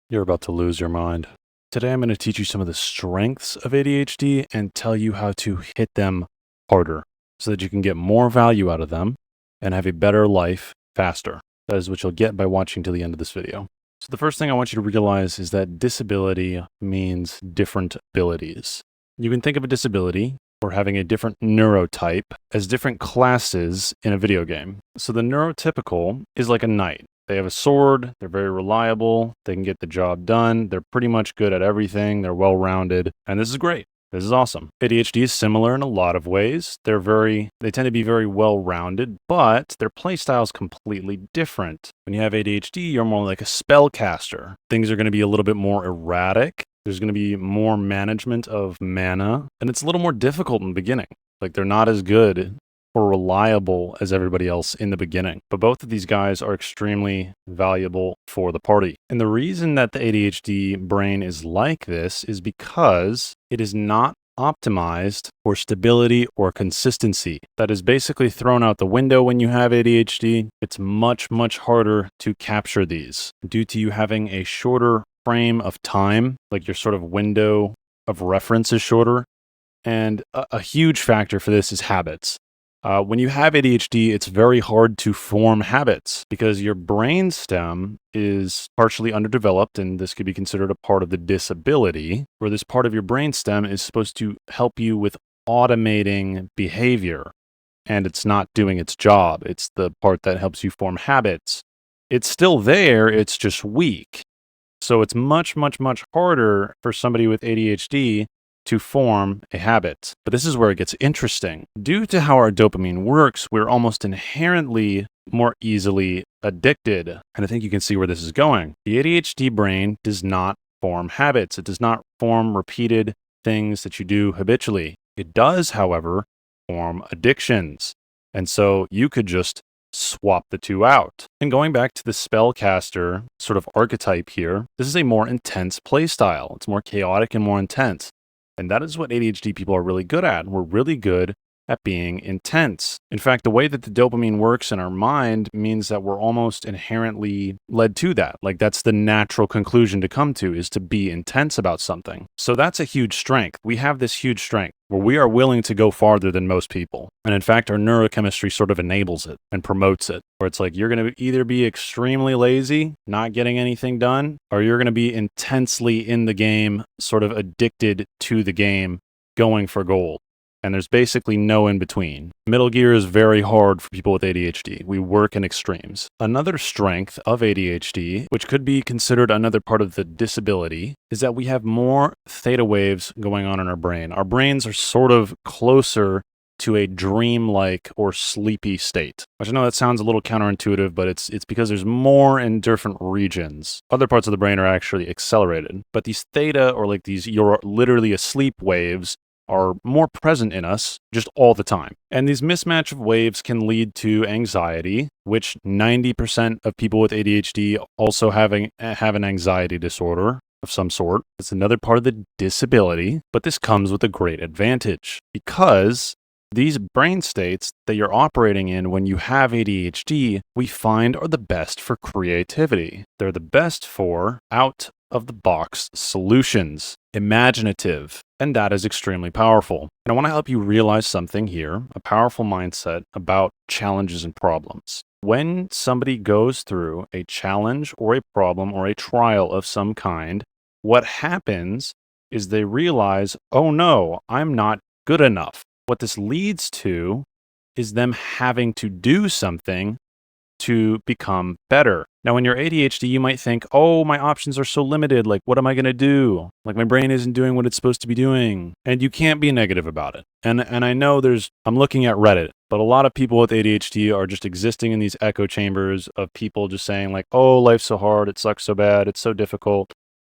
You're about to lose your mind. Today, I'm going to teach you some of the strengths of ADHD and tell you how to hit them harder so that you can get more value out of them and have a better life faster. That is what you'll get by watching till the end of this video. So the first thing I want you to realize is that disability means different abilities. You can think of a disability or having a different neurotype as different classes in a video game. So the neurotypical is like a knight. They have a sword, they're very reliable, they can get the job done, they're pretty much good at everything, they're well-rounded, and this is great. This is awesome. ADHD is similar in a lot of ways. They tend to be very well-rounded, but their playstyle is completely different. When you have ADHD, you're more like a spellcaster. Things are going to be a little bit more erratic. There's going to be more management of mana, and it's a little more difficult in the beginning. Like, they're not as good or reliable as everybody else in the beginning. But both of these guys are extremely valuable for the party. And the reason that the ADHD brain is like this is because it is not optimized for stability or consistency. That is basically thrown out the window when you have ADHD. It's much, much harder to capture these due to you having a shorter frame of time, like your sort of window of reference is shorter. And a huge factor for this is habits. When you have ADHD, it's very hard to form habits because your brainstem is partially underdeveloped, and this could be considered a part of the disability, where this part of your brainstem is supposed to help you with automating behavior, and it's not doing its job. It's the part that helps you form habits. It's still there, it's just weak. So it's much, much, much harder for somebody with ADHD to form a habit. But this is where it gets interesting. Due to how our dopamine works, we're almost inherently more easily addicted. And I think you can see where this is going. The ADHD brain does not form habits. It does not form repeated things that you do habitually. It does, however, form addictions. And so you could just swap the two out. And going back to the spellcaster sort of archetype here, this is a more intense playstyle. It's more chaotic and more intense. And that is what ADHD people are really good at. We're really good at being intense. In fact, the way that the dopamine works in our mind means that we're almost inherently led to that. Like, that's the natural conclusion to come to, is to be intense about something. So that's a huge strength. We have this huge strength where we are willing to go farther than most people. And in fact, our neurochemistry sort of enables it and promotes it. Where it's like, you're going to either be extremely lazy, not getting anything done, or you're going to be intensely in the game, sort of addicted to the game, going for gold. And there's basically no in between. Middle gear is very hard for people with ADHD. We work in extremes. Another strength of ADHD, which could be considered another part of the disability, is that we have more theta waves going on in our brain. Our brains are sort of closer to a dreamlike or sleepy state. Which I know that sounds a little counterintuitive, but it's because there's more in different regions. Other parts of the brain are actually accelerated. But these theta, or like these you're literally asleep waves, are more present in us just all the time. And these mismatch of waves can lead to anxiety, which 90% of people with ADHD also have an anxiety disorder of some sort. It's another part of the disability, but this comes with a great advantage because these brain states that you're operating in when you have ADHD, we find are the best for creativity. They're the best for out-of-the-box solutions, imaginative, and that is extremely powerful. And I want to help you realize something here, a powerful mindset about challenges and problems. When somebody goes through a challenge or a problem or a trial of some kind, what happens is they realize, oh no, I'm not good enough. What this leads to is them having to do something to become better. Now, when you're ADHD, you might think, oh, my options are so limited. Like, what am I going to do? Like, my brain isn't doing what it's supposed to be doing. And you can't be negative about it. And I know I'm looking at Reddit, but a lot of people with ADHD are just existing in these echo chambers of people just saying like, oh, life's so hard. It sucks so bad. It's so difficult.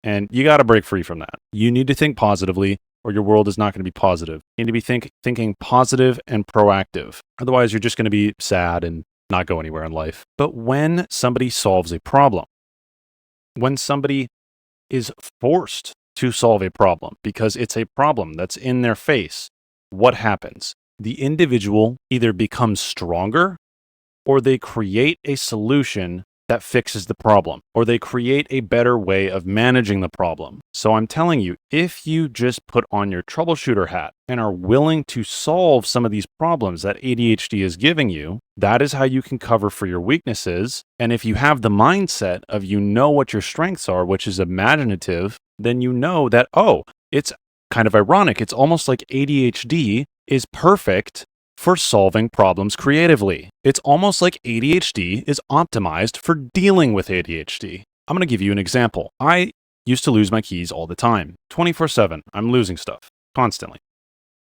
And you got to break free from that. You need to think positively, or your world is not going to be positive. You need to be thinking positive and proactive. Otherwise, you're just going to be sad and not go anywhere in life. But when somebody solves a problem, when somebody is forced to solve a problem because it's a problem that's in their face, what happens? The individual either becomes stronger or they create a solution that fixes the problem, or they create a better way of managing the problem. So I'm telling you, if you just put on your troubleshooter hat and are willing to solve some of these problems that ADHD is giving you, that is how you can cover for your weaknesses. And if you have the mindset of you know what your strengths are, which is imaginative, then you know that, oh, it's kind of ironic. It's almost like ADHD is perfect for solving problems creatively. It's almost like ADHD is optimized for dealing with ADHD. I'm going to give you an example. I used to lose my keys all the time, 24/7. I'm losing stuff constantly.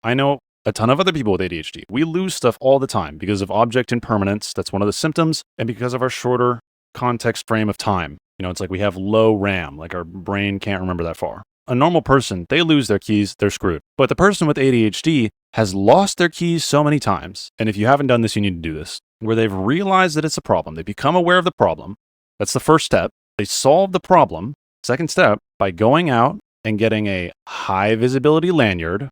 I know a ton of other people with ADHD. We lose stuff all the time because of object impermanence. That's one of the symptoms. And because of our shorter context frame of time. It's like we have low RAM, like our brain can't remember that far. A normal person, they lose their keys, they're screwed. But the person with ADHD has lost their keys so many times. And if you haven't done this, you need to do this, where they've realized that it's a problem. They become aware of the problem. That's the first step. They solve the problem. Second step, by going out and getting a high visibility lanyard,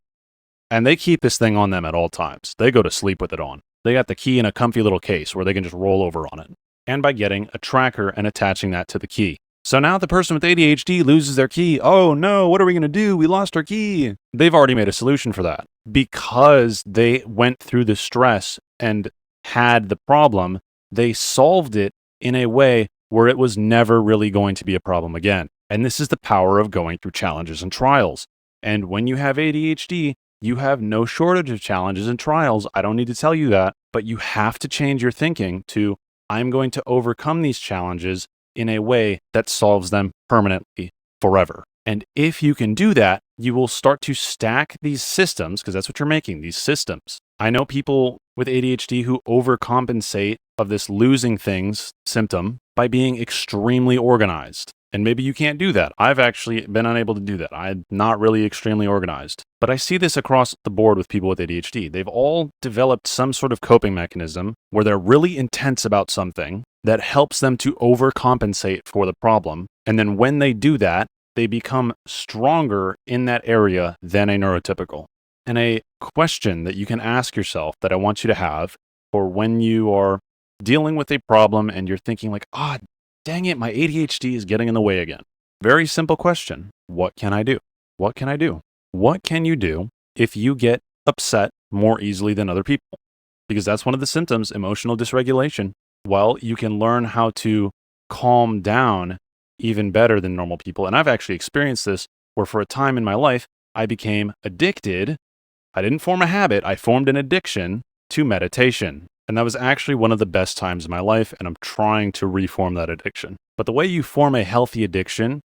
and they keep this thing on them at all times. They go to sleep with it on. They got the key in a comfy little case where they can just roll over on it. And by getting a tracker and attaching that to the key. So now the person with ADHD loses their key. Oh no, what are we going to do? We lost our key. They've already made a solution for that because they went through the stress and had the problem. They solved it in a way where it was never really going to be a problem again. And this is the power of going through challenges and trials. And when you have ADHD, you have no shortage of challenges and trials. I don't need to tell you that, but you have to change your thinking to, I'm going to overcome these challenges in a way that solves them permanently forever. And if you can do that, you will start to stack these systems, because that's what you're making, these systems. I know people with ADHD who overcompensate of this losing things symptom by being extremely organized. And maybe you can't do that. I've actually been unable to do that. I'm not really extremely organized. But I see this across the board with people with ADHD. They've all developed some sort of coping mechanism where they're really intense about something that helps them to overcompensate for the problem. And then when they do that, they become stronger in that area than a neurotypical. And a question that you can ask yourself that I want you to have for when you are dealing with a problem and you're thinking like, dang it, my ADHD is getting in the way again. Very simple question. What can I do? What can I do? What can you do if you get upset more easily than other people? Because that's one of the symptoms, emotional dysregulation. Well, you can learn how to calm down even better than normal people. And I've actually experienced this where for a time in my life, I became addicted. I didn't form a habit. I formed an addiction to meditation. And that was actually one of the best times in my life, and I'm trying to reform that addiction. But the way you form a healthy addiction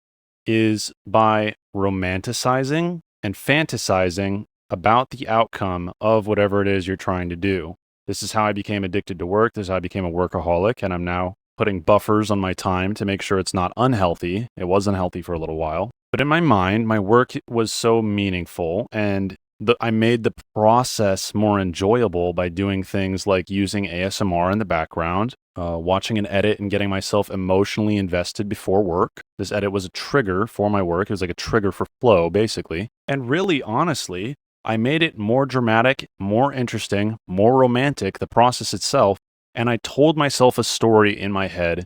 is by romanticizing and fantasizing about the outcome of whatever it is you're trying to do. This is how I became addicted to work. This is how I became a workaholic, and I'm now putting buffers on my time to make sure it's not unhealthy. It was unhealthy for a little while. But in my mind, my work was so meaningful, and I made the process more enjoyable by doing things like using ASMR in the background, watching an edit and getting myself emotionally invested before work. This edit was a trigger for my work. It was like a trigger for flow, basically. And really, honestly, I made it more dramatic, more interesting, more romantic, the process itself. And I told myself a story in my head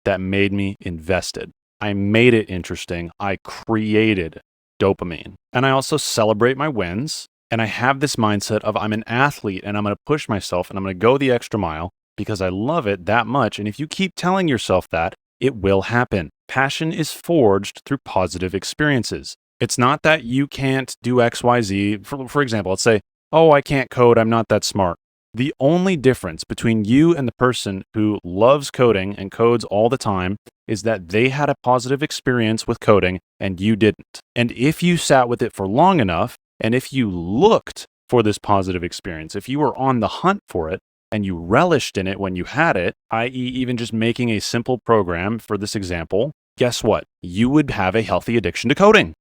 that made me invested. I made it interesting. I created dopamine. And I also celebrate my wins. And I have this mindset of I'm an athlete and I'm going to push myself and I'm going to go the extra mile because I love it that much. And if you keep telling yourself that, it will happen. Passion is forged through positive experiences. It's not that you can't do X, Y, Z. For example, let's say, oh, I can't code. I'm not that smart. The only difference between you and the person who loves coding and codes all the time is that they had a positive experience with coding and you didn't. And if you sat with it for long enough, and if you looked for this positive experience, if you were on the hunt for it and you relished in it when you had it, i.e. even just making a simple program for this example, guess what? You would have a healthy addiction to coding.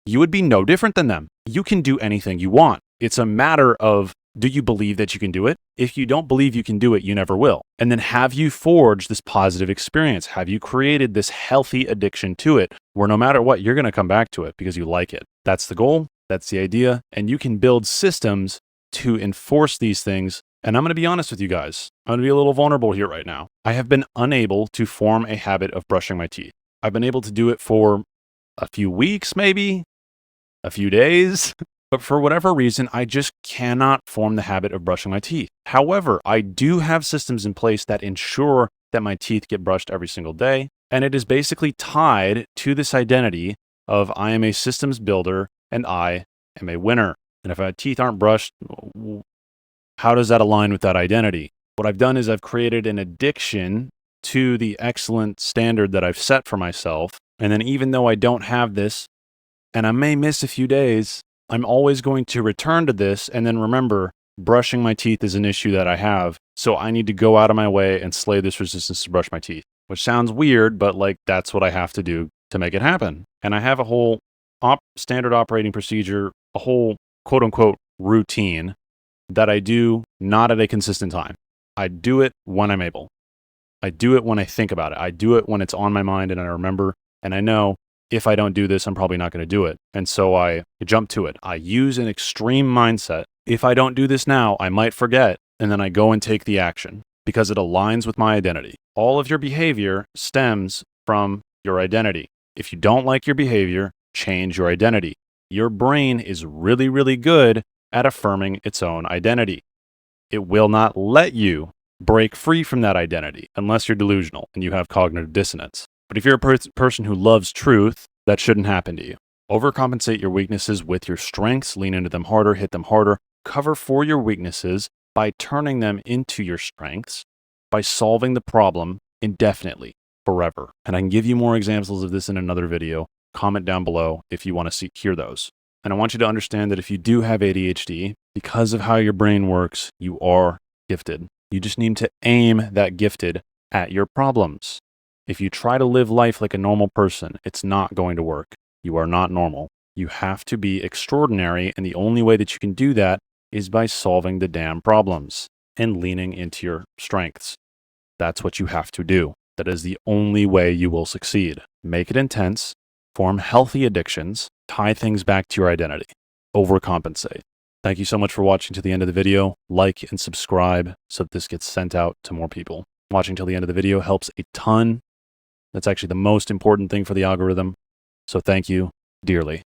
You would be no different than them. You can do anything you want. It's a matter of, do you believe that you can do it? If you don't believe you can do it, you never will. And then have you forged this positive experience? Have you created this healthy addiction to it where no matter what, you're going to come back to it because you like it? That's the goal. That's the idea. And you can build systems to enforce these things. And I'm going to be honest with you guys. I'm going to be a little vulnerable here right now. I have been unable to form a habit of brushing my teeth. I've been able to do it for a few weeks, maybe a few days, but for whatever reason, I just cannot form the habit of brushing my teeth. However, I do have systems in place that ensure that my teeth get brushed every single day. And it is basically tied to this identity of I am a systems builder and I am a winner. And if my teeth aren't brushed, how does that align with that identity? What I've done is I've created an addiction to the excellent standard that I've set for myself. And then even though I don't have this, and I may miss a few days, I'm always going to return to this. And then remember, brushing my teeth is an issue that I have. So I need to go out of my way and slay this resistance to brush my teeth, which sounds weird, but like that's what I have to do to make it happen. And I have a whole standard operating procedure, a whole quote unquote routine that I do not at a consistent time. I do it when I'm able. I do it when I think about it. I do it when it's on my mind and I remember, and I know if I don't do this, I'm probably not going to do it. And so I jump to it. I use an extreme mindset. If I don't do this now, I might forget. And then I go and take the action because it aligns with my identity. All of your behavior stems from your identity. If you don't like your behavior, change your identity. Your brain is really, really good at affirming its own identity. It will not let you break free from that identity unless you're delusional and you have cognitive dissonance. But if you're a person who loves truth, that shouldn't happen to you. Overcompensate your weaknesses with your strengths, lean into them harder, hit them harder, cover for your weaknesses by turning them into your strengths, by solving the problem indefinitely, forever. And I can give you more examples of this in another video. Comment down below if you want to hear those. And I want you to understand that if you do have ADHD, because of how your brain works, you are gifted. You just need to aim that gifted at your problems. If you try to live life like a normal person, it's not going to work. You are not normal. You have to be extraordinary, and the only way that you can do that is by solving the damn problems and leaning into your strengths. That's what you have to do. That is the only way you will succeed. Make it intense, form healthy addictions, tie things back to your identity. Overcompensate. Thank you so much for watching to the end of the video. Like and subscribe so that this gets sent out to more people. Watching till the end of the video helps a ton. That's actually the most important thing for the algorithm. So thank you dearly.